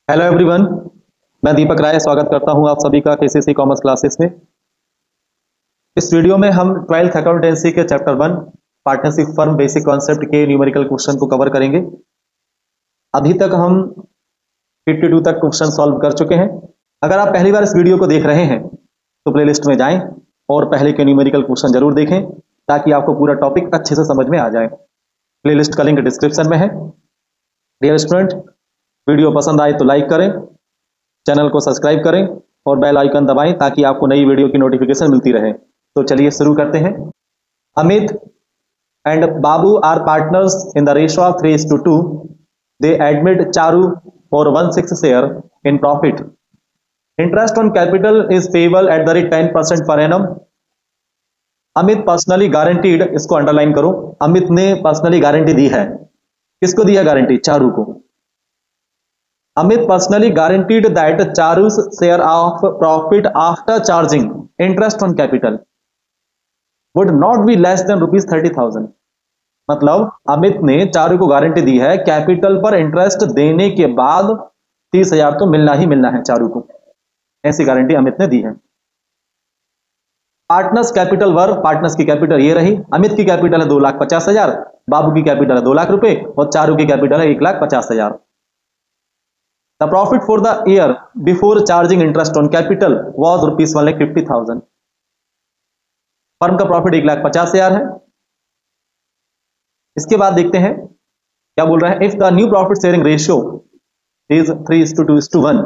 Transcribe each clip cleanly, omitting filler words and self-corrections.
Hello everyone. मैं दीपक राय स्वागत करता हूं आप सभी का केसीसी कॉमर्स क्लासेस में। इस वीडियो में हम 12th अकाउंटेंसी के chapter 1 partnership firm basic concept के न्यूमेरिकल क्वेश्चन को कवर करेंगे। अभी तक हम 52 तक क्वेश्चन सॉल्व कर चुके हैं। अगर आप पहली बार इस वीडियो को देख रहे हैं तो प्लेलिस्ट में जाएं और पहले के न्यूमेरिकल क्वेश्चन जरूर देखें ताकि आपको पूरा टॉपिक अच्छे से समझ में आ जाए। प्लेलिस्ट का लिंक डिस्क्रिप्शन में है। डियर स्टूडेंट, वीडियो पसंद आए तो लाइक करें, चैनल को सब्सक्राइब करें और बेल आइकन दबाएं ताकि आपको नई वीडियो की नोटिफिकेशन मिलती रहे। तो चलिए शुरू करते हैं। Amit and Babu are partners in the ratio of 3:2। They admit Charu for 1/6 share in profit. Interest on capital is payable at the rate 10% per annum. Amit personally guaranteed, इसको अंडरलाइन करो, अमित ने पर्सनली गारंटी दी है। किसको दी है गारंटी? चारू को। Amit personally guaranteed that Charu's share of profit after charging interest on capital would not be less than ₹30,000। मतलब अमित ने चारू को गारंटी दी है कैपिटल पर इंटरेस्ट देने के बाद 30,000 तो मिलना ही मिलना है चारू को। ऐसी गारंटी अमित ने दी है। पार्टनर्स कैपिटल वर्क, पार्टनर्स की कैपिटल ये रही। अमित की कैपिटल है 2,50,000, बाबू की कैपिटल है 2 लाख रुपए और चारू की कैपिटल है 1,50,000। The profit for the year before charging interest on capital was ₹1,50,000। Firm का प्रॉफिट 1,50,000 है। इसके बाद देखते हैं क्या बोल रहा है। If the new profit sharing ratio is 3:2:1,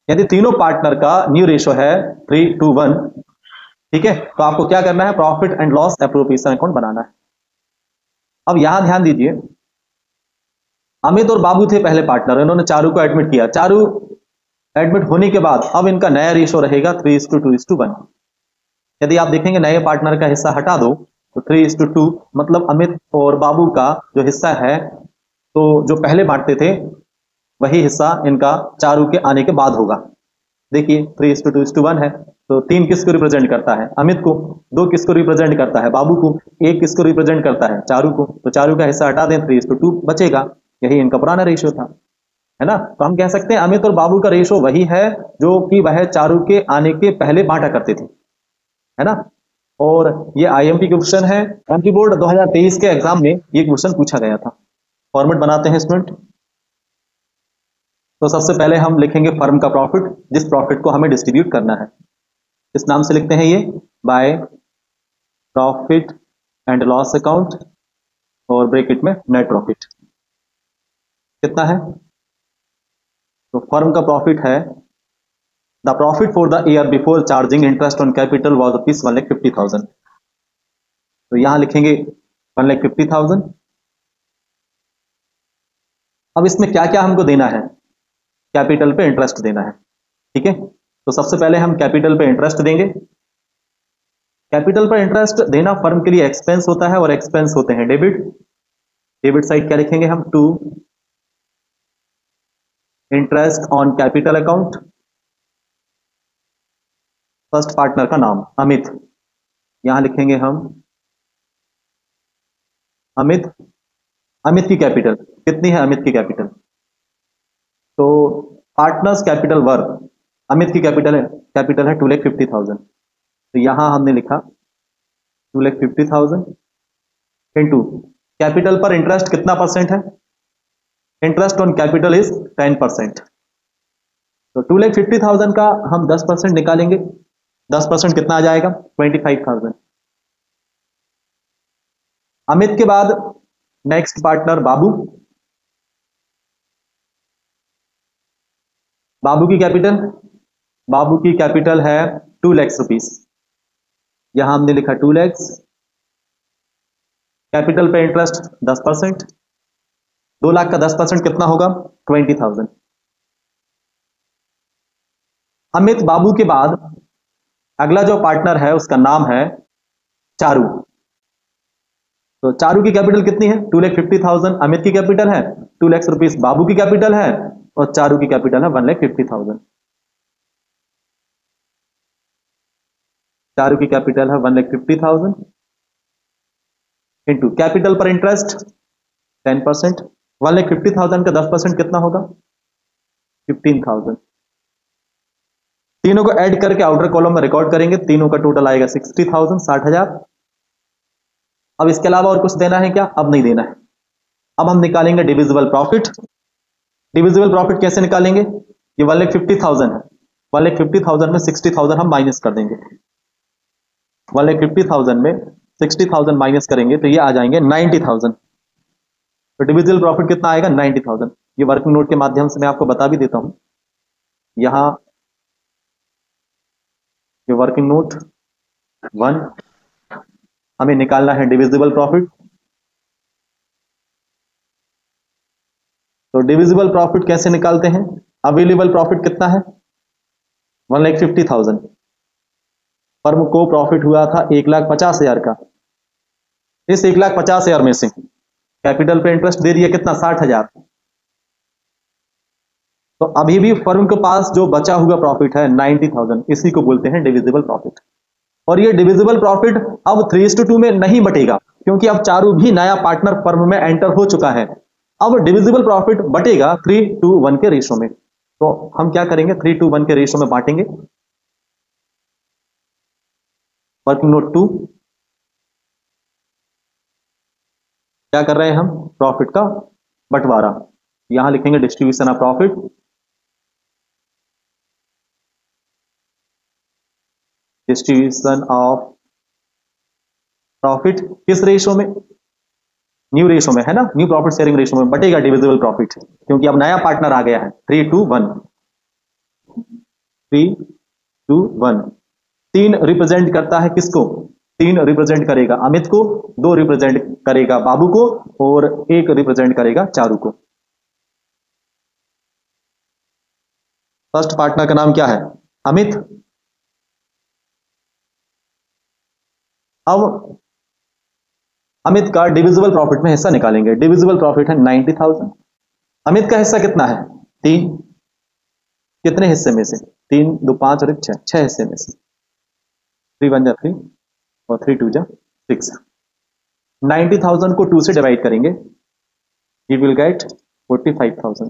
यदि तीनों पार्टनर का न्यू रेशियो है 3:1, ठीक है, तो आपको क्या करना है? Profit and loss appropriation account बनाना है। अब यहां ध्यान दीजिए, अमित और बाबू थे पहले पार्टनर, इन्होंने चारू को एडमिट किया। चारू एडमिट होने के बाद अब इनका नया रेशियो रहेगा 3:2:1। यदि आप देखेंगे नए पार्टनर का हिस्सा हटा दो तो 3:2, मतलब अमित और बाबू का जो हिस्सा है तो जो पहले बांटते थे वही हिस्सा इनका चारू के आने के बाद होगा। देखिए 3:2:1 है तो 3 किसको रिप्रेजेंट करता है? अमित को। 2 किसको रिप्रेजेंट करता है? बाबू को। 1 किसको रिप्रेजेंट करता है? चारू को। तो चारू का हिस्सा हटा दें, 3:2 बचेगा। यही इनका पुराना रेशियो था, है ना। तो हम कह सकते हैं अमित और बाबू का रेशियो वही है जो कि वह चारू के आने के पहले बांटा करते थे, है ना। और ये आईएमपी क्वेश्चन है। एमपी बोर्ड 2023 के एग्जाम में ये क्वेश्चन पूछा गया था। फॉर्मेट बनाते हैं स्टूडेंट। तो सबसे पहले हम लिखेंगे फर्म का प्रॉफिट, जिस प्रॉफिट को हमें डिस्ट्रीब्यूट करना है। इस नाम से लिखते हैं ये by profit and loss account और ब्रैकेट में नेट प्रॉफिट। कितना है? तो फर्म का प्रॉफिट है, the profit for the year before charging interest on capital was ₹1,50,000। तो यहां लिखेंगे 1,50,000। अब इसमें क्या क्या हमको देना है? कैपिटल पे इंटरेस्ट देना है, ठीक है। तो सबसे पहले हम कैपिटल पे इंटरेस्ट देंगे। कैपिटल पर इंटरेस्ट देना फर्म के लिए एक्सपेंस होता है और एक्सपेंस होते हैं डेबिट। डेबिट साइड क्या लिखेंगे हम? To interest on capital account. First partner का नाम अमित, यहां लिखेंगे हम अमित। अमित की कैपिटल कितनी है? अमित की कैपिटल तो पार्टनर्स कैपिटल वर्क, अमित की कैपिटल है 2,50,000। तो यहां हमने लिखा 2,50,000 इंटू कैपिटल पर इंटरेस्ट कितना परसेंट है? Interest on capital is 10%। तो 2,50,000 का हम 10% निकालेंगे। 10% कितना आ जाएगा? 25,000। अमित के बाद नेक्स्ट पार्टनर बाबू। बाबू की कैपिटल है 2 लाख रुपीस। यहां हमने लिखा 2 लाख। कैपिटल पे इंटरेस्ट 10%। 2 लाख का 10% कितना होगा? 20,000। अमित बाबू के बाद अगला जो पार्टनर है उसका नाम है चारू। तो चारू की कैपिटल कितनी है? 2,50,000 अमित की कैपिटल है, 2 लाख रुपीस बाबू की कैपिटल है और चारू की कैपिटल है 1,50,000। चारू की कैपिटल है 1,50,000 इंटू कैपिटल पर इंटरेस्ट 10%। 1,50,000 का 10% कितना होगा? 15,000। तीनों को ऐड करके आउटर कॉलम में रिकॉर्ड करेंगे, तीनों का टोटल आएगा 60,000, 60,000। अब इसके अलावा और कुछ देना है क्या? अब नहीं देना है। अब हम निकालेंगे डिविजिबल प्रॉफिट। डिविजिबल प्रॉफिट कैसे निकालेंगे? ये 1,50,000 है, 1,50,000 में 60,000 हम माइनस कर देंगे। 1,50,000 में 60,000 माइनस करेंगे तो ये आ जाएंगे 90,000। तो डिविजिबल प्रॉफिट कितना आएगा? 90,000। ये वर्किंग नोट के माध्यम से मैं आपको बता भी देता हूं। यहां ये वर्किंग नोट 1, हमें निकालना है डिविजिबल प्रॉफिट। तो डिविजिबल प्रॉफिट कैसे निकालते हैं? अवेलेबल प्रॉफिट कितना है? 1,50,000। फर्म को प्रॉफिट हुआ था 1,50,000 का। इस 1,50,000 में से कैपिटल पे इंटरेस्ट दे दिया कितना? 60,000। तो अभी भी फर्म के पास जो बचा हुआ प्रॉफिट है 90,000, इसी को बोलते हैं डिविजिबल प्रॉफिट। और ये डिविजिबल प्रॉफिट अब 3:2 में नहीं बटेगा, क्योंकि अब चारू भी नया पार्टनर फर्म में एंटर हो चुका है। अब डिविजिबल प्रॉफिट बटेगा 3:1 के रेशो में। तो हम क्या करेंगे? 3:1 के रेशो में बांटेंगे। वर्किंग नोट 2, क्या कर रहे हैं हम? प्रॉफिट का बंटवारा। यहां लिखेंगे distribution of profit. Distribution of profit किस रेशो में? न्यू रेशो में, है ना, न्यू प्रॉफिट शेयरिंग रेशो में बटेगा डिविजिबल प्रॉफिट, क्योंकि अब नया पार्टनर आ गया है। 3:1, 3:1। 3 रिप्रेजेंट करता है किसको? 3 रिप्रेजेंट करेगा अमित को, 2 रिप्रेजेंट करेगा बाबू को, और 1 रिप्रेजेंट करेगा चारू को। फर्स्ट पार्टनर का नाम क्या है? अमित। अब अमित का डिविजिबल प्रॉफिट में हिस्सा निकालेंगे। डिविजिबल प्रॉफिट है 90,000। अमित का हिस्सा कितना है? 3। कितने हिस्से में से? 3, 2, 5 और 6, 6 हिस्से में से। 3 1 जा 3 और 3 2 जा 6। 90,000 को 2 से डिवाइड करेंगे, यू विल गेट 45,000।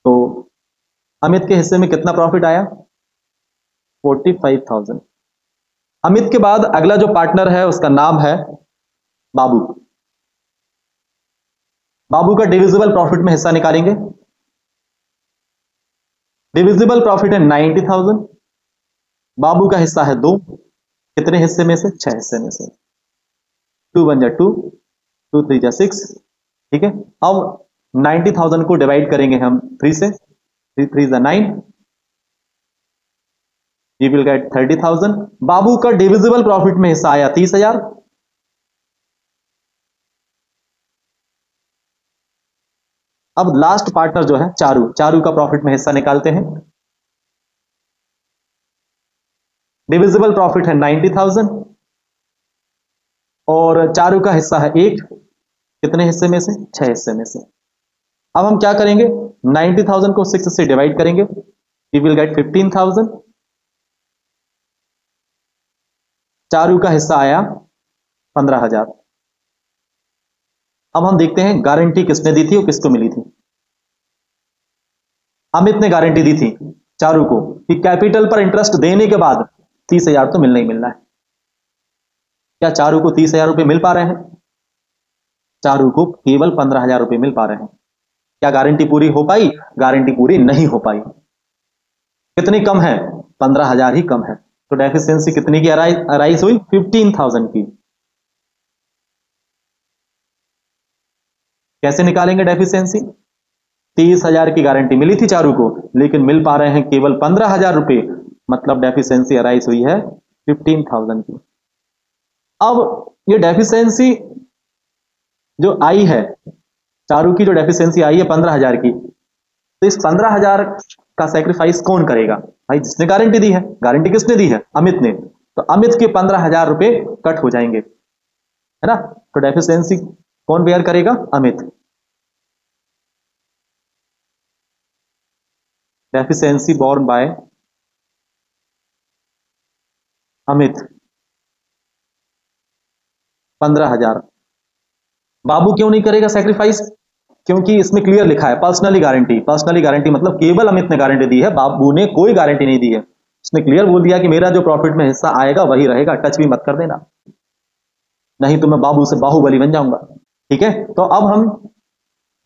तो अमित के हिस्से में कितना प्रॉफिट आया? 45,000। अमित के बाद अगला जो पार्टनर है उसका नाम है बाबू। बाबू का डिविजिबल प्रॉफिट में हिस्सा निकालेंगे। डिविजिबल प्रॉफिट है 90,000, बाबू का हिस्सा है 2। कितने हिस्से में से? 6 हिस्से में से। 2 1 जा 2, 2 3 जा 6। ठीक है। अब 90,000 को डिवाइड करेंगे हम 3 से, 3 3 जा 9, यू विल गेट 30,000। बाबू का डिविजिबल प्रॉफिट में हिस्सा आया 30,000। अब लास्ट पार्टनर जो है चारू, चारू का प्रॉफिट में हिस्सा निकालते हैं। डिविजिबल प्रॉफिट है 90,000 और चारू का हिस्सा है 1। कितने हिस्से में से? 6 हिस्से में से। अब हम क्या करेंगे? 90,000 को 6 से डिवाइड करेंगे, यू विल गेट 15,000। चारू का हिस्सा आया 15,000। अब हम देखते हैं गारंटी किसने दी थी और किसको मिली थी। अमित ने गारंटी दी थी चारू को कि कैपिटल पर इंटरेस्ट देने के बाद 30,000 तो मिलना ही मिलना है। क्या चारू को 30,000 रुपए मिल पा रहे हैं? चारू को केवल 15,000 रुपए मिल पा रहे हैं। क्या गारंटी पूरी हो पाई? गारंटी पूरी नहीं हो पाई। कितनी कम है? 15,000 ही कम है। तो डेफिशिएंसी कितनी की अराइज हुई? 15,000 की। कैसे निकालेंगे डेफिशिएंसी? 30,000 की गारंटी मिली थी चारू को, लेकिन मिल पा रहे हैं केवल 15,000 रुपए, मतलब डेफिशिएंसी अराइज हुई है 15,000 की। अब ये डेफिशिएंसी जो आई है, चारू की जो डेफिशिएंसी आई है 15,000 की, तो इस 15,000 का सैक्रिफाइस कौन करेगा? भाई जिसने गारंटी दी है। गारंटी किसने दी है? अमित ने। तो अमित के 15,000 रुपए कट हो जाएंगे, है ना। तो डेफिशिएंसी कौन बेयर करेगा? Amit. Deficiency borne by Amit 15,000। Babu क्यों नहीं करेगा सैक्रिफाइस? क्योंकि इसमें क्लियर लिखा है पर्सनली गारंटी। पर्सनली गारंटी मतलब केवल अमित ने गारंटी दी है, बाबू ने कोई गारंटी नहीं दी है। उसने क्लियर बोल दिया कि मेरा जो प्रॉफिट में हिस्सा आएगा वही रहेगा, टच भी मत कर देना, नहीं तो मैं बाबू से बाहुबली बन जाऊंगा। ठीक है, तो अब हम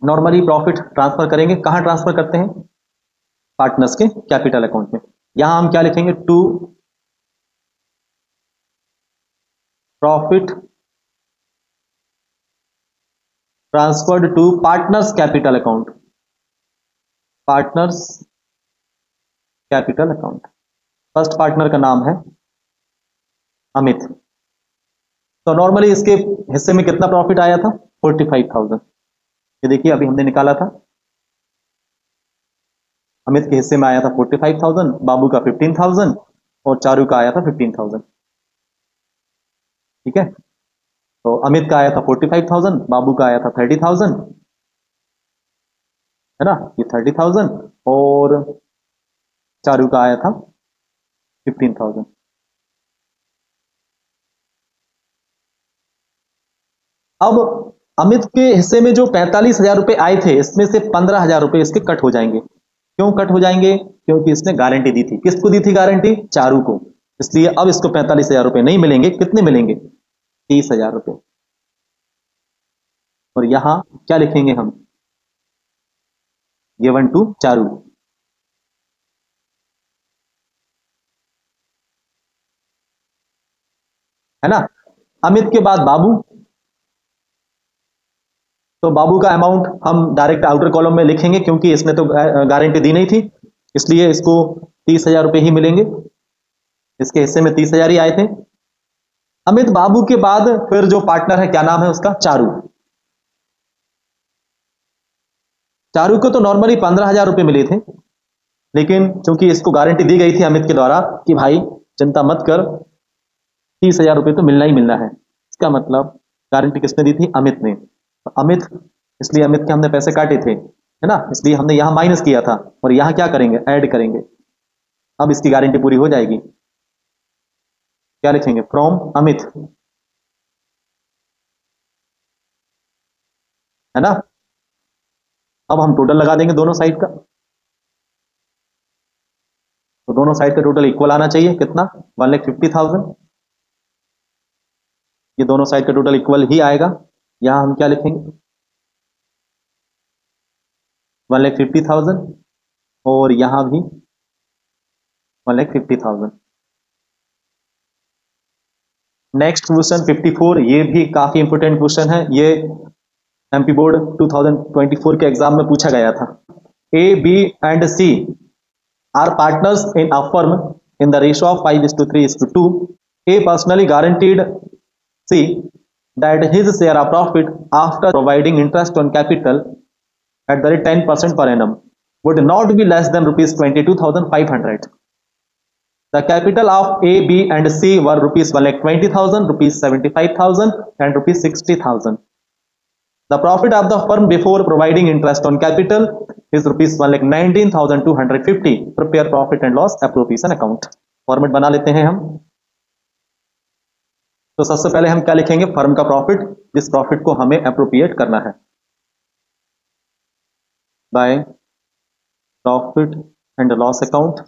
नॉर्मली प्रॉफिट ट्रांसफर करेंगे। कहां ट्रांसफर करते हैं? पार्टनर्स के कैपिटल अकाउंट में। यहां हम क्या लिखेंगे? To profit transferred to partners capital account. Partners capital account. First partner का नाम है अमित। तो नॉर्मली इसके हिस्से में कितना प्रॉफिट आया था? 45,000। ये देखिए अभी हमने निकाला था, अमित के हिस्से में आया था 45,000, बाबू का 15,000 और चारू का आया था 15,000। ठीक है, तो अमित का आया था 45,000, बाबू का आया था 30,000, है ना, ये 30,000, और चारू का आया था 15,000। अब अमित के हिस्से में जो 45,000 रुपए आए थे, इसमें से 15,000 रुपए इसके कट हो जाएंगे। क्यों कट हो जाएंगे? क्योंकि इसने गारंटी दी थी। किसको दी थी गारंटी? चारू को। इसलिए अब इसको 45,000 रुपए नहीं मिलेंगे। कितने मिलेंगे? 30,000 रुपए। और यहां क्या लिखेंगे हम? गिवन टू चारू, है ना। अमित के बाद बाबू, तो बाबू का अमाउंट हम डायरेक्ट आउटर कॉलम में लिखेंगे, क्योंकि इसने तो गारंटी दी नहीं थी, इसलिए इसको 30,000 रुपए ही मिलेंगे। इसके हिस्से में 30,000 ही आए थे। अमित बाबू के बाद फिर जो पार्टनर है, क्या नाम है उसका? चारू। चारू को तो नॉर्मली 15,000 रुपए मिले थे, लेकिन चूंकि इसको गारंटी दी गई थी अमित के द्वारा कि भाई चिंता मत कर, 30,000 रुपए तो मिलना ही मिलना है। इसका मतलब गारंटी किसने दी थी? अमित ने। तो अमित, इसलिए अमित के हमने पैसे काटे थे, है ना, इसलिए हमने यहां माइनस किया था, और यहां क्या करेंगे? ऐड करेंगे। अब इसकी गारंटी पूरी हो जाएगी। क्या लिखेंगे? फ्रॉम अमित, है ना। अब हम टोटल लगा देंगे दोनों साइड का, तो दोनों साइड का टोटल इक्वल आना चाहिए। कितना? 1,50,000। ये दोनों साइड का टोटल इक्वल ही आएगा। यहां हम क्या लिखेंगे? 1,50,000, और यहां भी 1,50,000। नेक्स्ट क्वेश्चन 54, ये भी काफी इंपोर्टेंट क्वेश्चन है। ये एमपी बोर्ड 2024 के एग्जाम में पूछा गया था। A, B and C are partners in a firm in the ratio of 5:3:2. A personally guaranteed C that his share of profit after providing interest on capital at the rate 10% per annum would not be less than rupees 22,500. The capital of A, B and C were rupees 1,20,000, rupees 75,000 and rupees 60,000. The profit of the firm before providing interest on capital is rupees 1,19,250. Prepare profit and loss appropriation account. Format बना लेते हैं हम। तो सबसे पहले हम क्या लिखेंगे? फर्म का प्रॉफिट, जिस प्रॉफिट को हमें अप्रोप्रिएट करना है, by profit and loss account,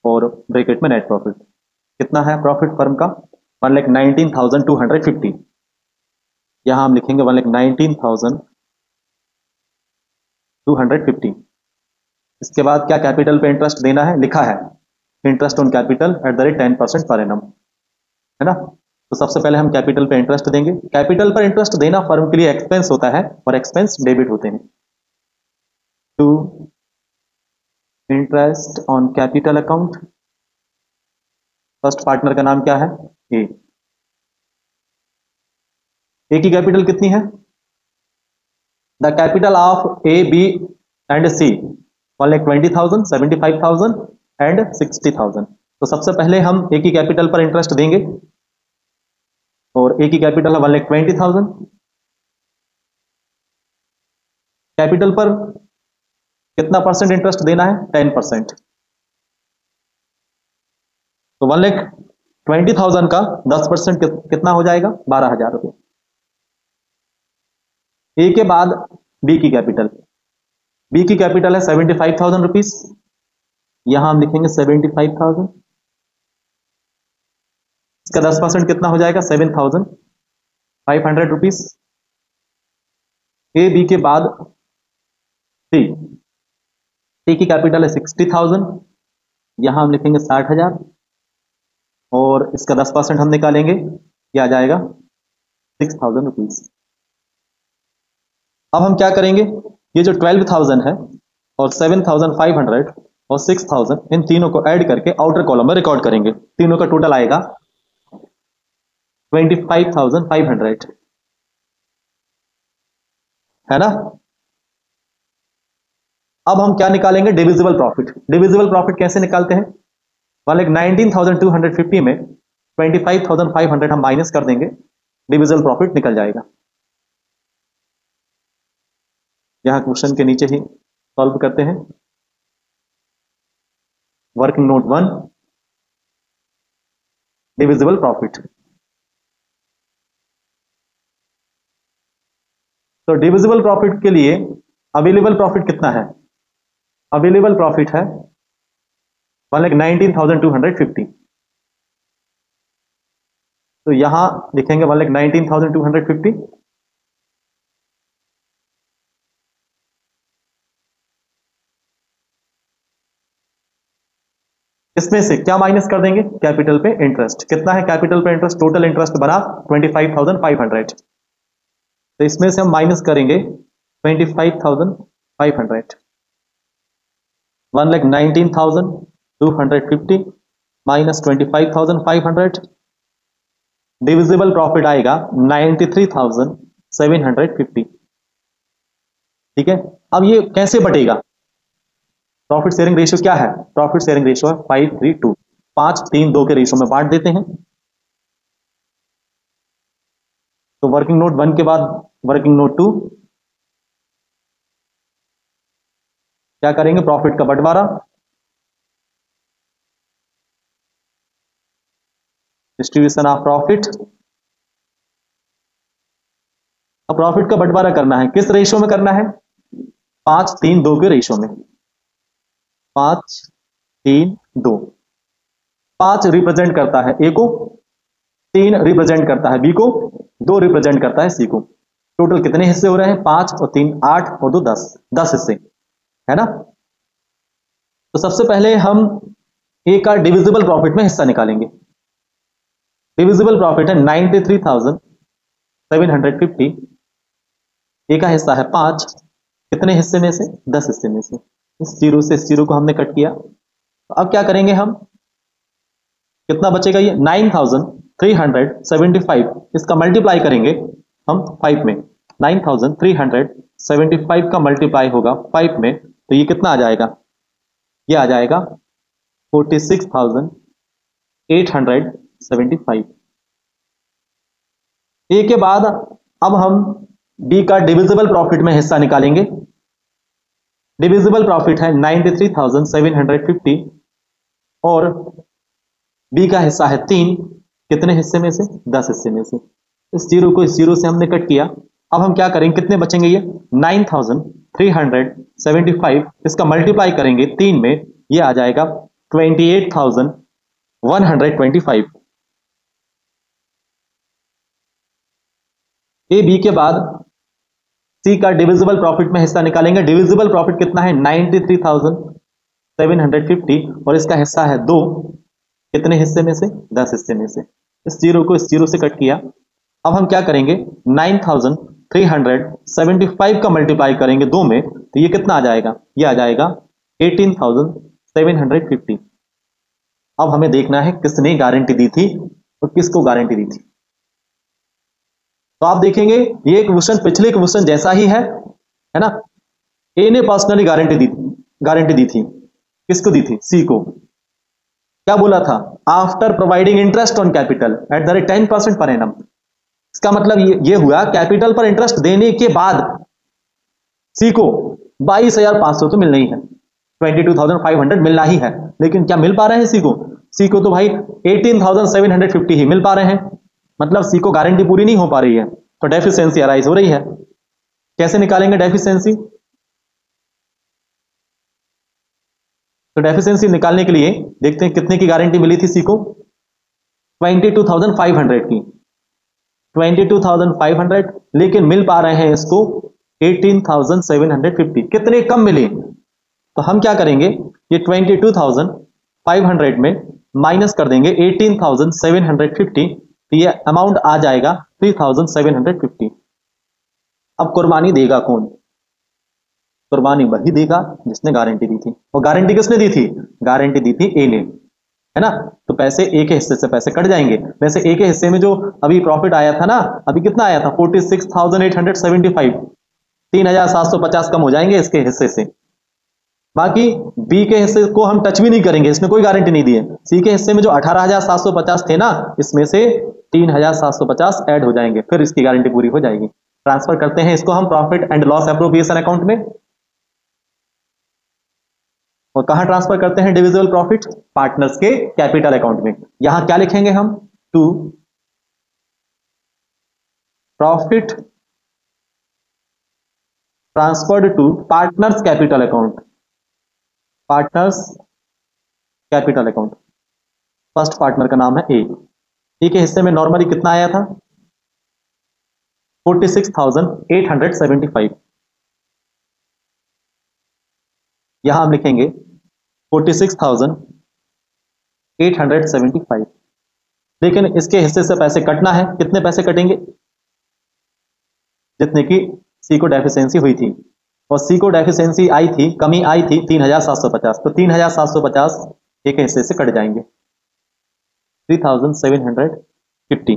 और ब्रैकेट में नेट प्रॉफिट। कितना है प्रॉफिट फर्म का? 1,19,250। यहां हम लिखेंगे 1,19,250। इसके बाद क्या कैपिटल पे इंटरेस्ट देना है? लिखा है interest on capital eight the rate 10% per annum, है ना। तो सबसे पहले हम कैपिटल पे इंटरेस्ट देंगे। कैपिटल पर इंटरेस्ट देना फर्म के लिए एक्सपेंस होता है, और एक्सपेंस डेबिट होते हैं। To interest on capital account, first partner का नाम क्या है? ए। ए की कैपिटल कितनी है? The capital of A, B and C 1,20,000, 75,000 and 60,000। तो सबसे पहले हम ए की कैपिटल पर इंटरेस्ट देंगे, और ए की कैपिटल है 1,20,000। कैपिटल पर कितना परसेंट इंटरेस्ट देना है? 10%। तो 1,20,000 का 10% कितना हो जाएगा? 12,000 रुपये। ए के बाद बी की कैपिटल। बी की कैपिटल है 75,000 रुपीज, यहां हम लिखेंगे 75,000। इसका 10% कितना हो जाएगा? 7,500 रुपीज। ए बी के बाद सी, सी की कैपिटल है 60,000, यहां हम लिखेंगे 60,000 और इसका 10% हम निकालेंगे, ये आ जाएगा 6,000 रुपीज। अब हम क्या करेंगे, ये जो 12,000 है और 7,500 और 6,000, इन तीनों को ऐड करके आउटर कॉलम में रिकॉर्ड करेंगे। तीनों का टोटल आएगा 25,500, है ना। अब हम क्या निकालेंगे? Divisible profit. डिविजिबल प्रॉफिट कैसे निकालते हैं? मान लीजिए 19,250 में 25,500 हम माइनस कर देंगे, डिविजिबल प्रॉफिट निकल जाएगा। यहां क्वेश्चन के नीचे ही सॉल्व करते हैं। Working note 1, divisible profit. तो डिविजिबल प्रॉफिट के लिए अवेलेबल प्रॉफिट कितना है? अवेलेबल प्रॉफिट है 19,250। तो यहां लिखेंगे 19,250। इसमें से क्या माइनस कर देंगे? कैपिटल पे इंटरेस्ट। कितना है कैपिटल पे इंटरेस्ट? टोटल इंटरेस्ट बना 25,500। तो इसमें से हम माइनस करेंगे 25,500, 1,19,250 माइनस 25,500, डिविजिबल प्रॉफिट आएगा 93,750। ठीक है, अब ये कैसे बटेगा? प्रॉफिट शेयरिंग रेशियो क्या है? प्रॉफिट शेयरिंग रेशियो है 5:3:2, 5:3:2 के रेशियो में बांट देते हैं। तो वर्किंग नोट 1 के बाद वर्किंग नोट 2, क्या करेंगे? प्रॉफिट का बंटवारा, डिस्ट्रीब्यूशन ऑफ प्रॉफिट। अब प्रॉफिट का बंटवारा करना है, किस रेशियो में करना है? 5:3:2 के रेशियो में। 5:3:2। 5 रिप्रेजेंट करता है ए को, 3 रिप्रेजेंट करता है बी को, 2 रिप्रेजेंट करता है सी को। टोटल कितने हिस्से हो रहे हैं? 5 और 3 8 और 2 10, 10 हिस्से, है ना। तो सबसे पहले हम ए का डिविजिबल प्रॉफिट में हिस्सा निकालेंगे। डिविजिबल प्रॉफिट है 93,750, ए का हिस्सा है 5, कितने हिस्से में से? 10 हिस्से में से। इस जीरो से इस जीरो को हमने कट किया। तो अब क्या करेंगे हम, कितना बचेगा? ये 9,375, इसका मल्टीप्लाई करेंगे हम 5 में। 9,375 का मल्टीप्लाई होगा 5 में, तो ये कितना आ जाएगा? ये आ जाएगा 46,875। ए के बाद अब हम बी का डिविजिबल प्रॉफिट में हिस्सा निकालेंगे। डिविजिबल प्रॉफिट है 93,750 और बी का हिस्सा है 3, कितने हिस्से में से? 10 हिस्से में से। इस जीरो को इस जीरो से हमने कट किया। अब हम क्या करेंगे, कितने बचेंगे? ये 9,375, इसका मल्टीप्लाई करेंगे 3 में, ये आ जाएगा 28,125। ए बी के बाद सी का डिविजिबल प्रॉफिट में हिस्सा निकालेंगे। डिविजिबल प्रॉफिट कितना है? 93,750 और इसका हिस्सा है 2, कितने हिस्से में से? 10 हिस्से में से। इस जीरो को इस जीरो से कट किया। अब हम क्या करेंगे, 9,375 का मल्टीप्लाई करेंगे 2 में, तो ये कितना आ जाएगा? ये आ जाएगा 18,750। अब हमें देखना है किसने गारंटी दी थी और किसको गारंटी दी थी। तो आप देखेंगे ये क्वेश्चन पिछले क्वेश्चन जैसा ही है ना। ए ने पर्सनली गारंटी दी थी। किसको दी थी? सी को। क्या बोला था? After providing interest on capital eight the rate 10% per annum. इसका मतलब ये हुआ कैपिटल पर इंटरेस्ट देने के बाद सी को 22,500 तो मिलना ही है, 22,500 मिलना ही है। लेकिन क्या मिल पा रहे हैं सी को? सी को तो भाई 18,750 ही मिल पा रहे हैं। मतलब सी को गारंटी पूरी नहीं हो पा रही है, तो डेफिशिएंसी अराइज हो रही है। कैसे निकालेंगे डेफिशिएंसी? तो डेफिशिएंसी निकालने के लिए देखते हैं कितने की गारंटी मिली थी सी को, 22,500 की, 22,500, लेकिन मिल पा रहे हैं इसको 18,750। कितने कम मिले? तो हम क्या करेंगे, ये 22,500 में माइनस कर देंगे 18,750, तो ये अमाउंट आ जाएगा 3,750। अब कुर्बानी देगा कौन? कुर्बानी वही देगा जिसने गारंटी दी थी। और गारंटी किसने दी थी? गारंटी दी थी ए ने, है ना। तो पैसे ए के हिस्से से पैसे कट जाएंगे। वैसे ए के हिस्से में जो अभी प्रॉफिट आया था ना, अभी कितना आया था? 46,875, 3,750 कम हो जाएंगे इसके हिस्से से। बाकी बी के हिस्से को हम टच भी नहीं करेंगे, इसमें कोई गारंटी नहीं दी है। सी के हिस्से में जो 18,750 थे ना, इसमें से 3,750 ऐड हो जाएंगे, फिर इसकी गारंटी पूरी हो जाएगी। ट्रांसफर करते हैं इसको हम profit and loss appropriation account में। और कहां ट्रांसफर करते हैं डिविजिबल प्रॉफिट? पार्टनर्स के कैपिटल अकाउंट में। यहां क्या लिखेंगे हम? To profit transferred to partners capital account, partners capital account. First partner का नाम है ए। ए के हिस्से में नॉर्मली कितना आया था? 46,875। यहां हम लिखेंगे 46,875, लेकिन इसके हिस्से से पैसे कटना है। कितने पैसे कटेंगे? जितने की सी को डेफिशिएंसी हुई थी, और सी को डेफिशिएंसी आई थी, कमी आई थी 3,750, तो 3,750 ए के हिस्से से कट जाएंगे, 3,750।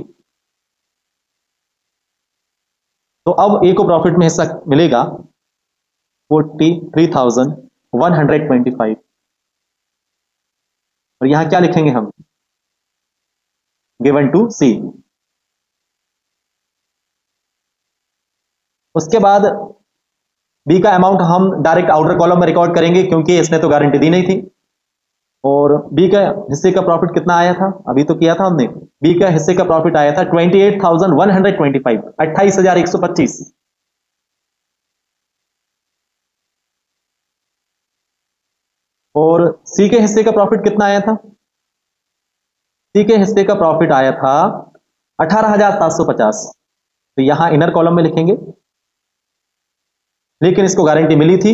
तो अब ए को प्रॉफिट में हिस्सा मिलेगा 43,125। और यहां क्या लिखेंगे हम? गिवन टू सी। उसके बाद बी का अमाउंट हम डायरेक्ट आउटर कॉलम में रिकॉर्ड करेंगे, क्योंकि इसने तो गारंटी दी नहीं थी। और बी का हिस्से का प्रॉफिट कितना आया था? अभी तो किया था हमने। बी का हिस्से का प्रॉफिट आया था 28,125, 28,125। और सी के हिस्से का प्रॉफिट कितना आया था? सी के हिस्से का प्रॉफिट आया था 18,750। तो यहां इनर कॉलम में लिखेंगे, लेकिन इसको गारंटी मिली थी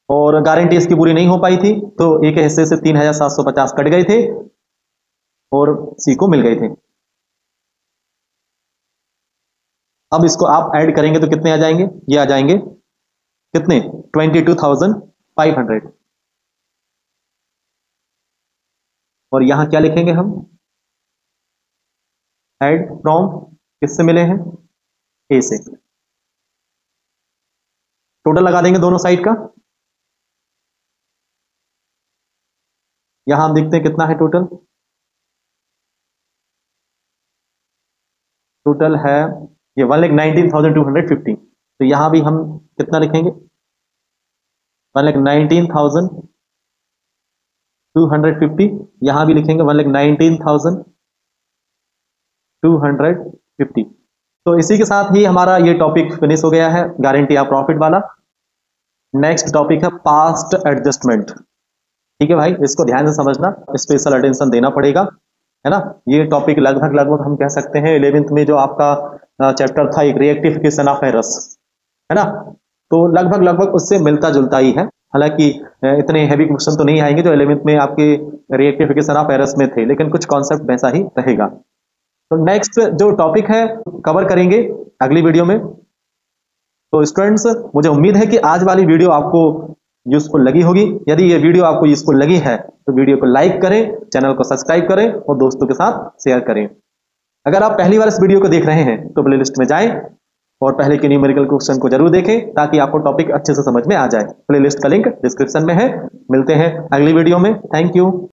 और गारंटी इसकी पूरी नहीं हो पाई थी, तो ए के हिस्से से 3,750 कट गए थे और सी को मिल गए थे। अब इसको आप ऐड करेंगे तो कितने आ जाएंगे? ये आ जाएंगे कितने? 22,500। और यहां क्या लिखेंगे हम? ऐड फ्रॉम, किससे मिले हैं? ए से। टोटल लगा देंगे दोनों साइड का। यहां हम देखते हैं कितना है टोटल। टोटल है ये 1,19,250। तो यहां भी हम कितना लिखेंगे? 1,19,250। यहां भी लिखेंगे 1,19,250। तो इसी के साथ ही हमारा ये टॉपिक फिनिश हो गया है, गारंटी ऑफ प्रॉफिट वाला। नेक्स्ट टॉपिक है पास्ट एडजस्टमेंट। ठीक है भाई, इसको ध्यान से समझना, स्पेशल अटेंशन देना पड़ेगा, है ना। ये टॉपिक लगभग हम कह सकते हैं 11th में जो आपका चैप्टर था, एक रिएक्टिफिकेशन ऑफ एरर्स, है ना, तो लगभग उससे मिलता जुलता ही है। हालांकि इतने हैवी क्वेश्चन तो नहीं आएंगे जो 11th में आपके रिएक्टिफिकेशन ऑफ एरर्स में थे, लेकिन कुछ कॉन्सेप्ट वैसा ही रहेगा। तो नेक्स्ट जो टॉपिक है कवर करेंगे अगली वीडियो में। तो स्टूडेंट्स, मुझे उम्मीद है कि आज वाली वीडियो आपको यूजफुल लगी होगी। यदि ये वीडियो आपको यूजफुल लगी है तो वीडियो को लाइक करें, चैनल को सब्सक्राइब करें और दोस्तों के साथ शेयर करें। अगर आप पहली बार इस वीडियो को देख रहे हैं तो प्लेलिस्ट में जाएं और पहले के न्यूमेरिकल क्वेश्चन को जरूर देखें, ताकि आपको टॉपिक अच्छे से समझ में आ जाए। प्लेलिस्ट का लिंक डिस्क्रिप्शन में है। मिलते हैं अगली वीडियो में। Thank you.